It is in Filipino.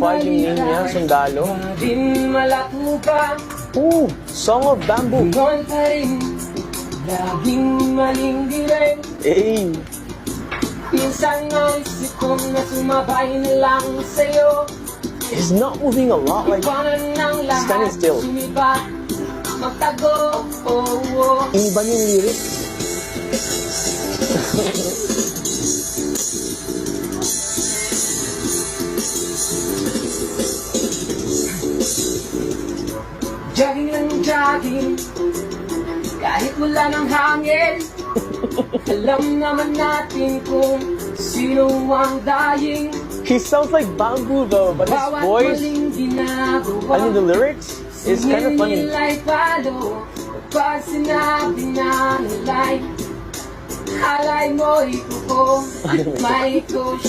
vibe yung name niya, Sundalo. Ooh, Song of Bamboo. Laging malingirin. Hey. Minsan ang isip kong na sumabay na lang sa'yo. He's not moving a lot, like standing still. Magtago, oh. Iba niya yung lyrics. Jogging lang jogging, kahit wala ng hangin. Alam naman natin kung sino ang daing. He sounds like Bamboo though, but his voice, I mean the lyrics, is kind of funny. Pag sinabi na nilay, halay mo ikuko, may iko siya.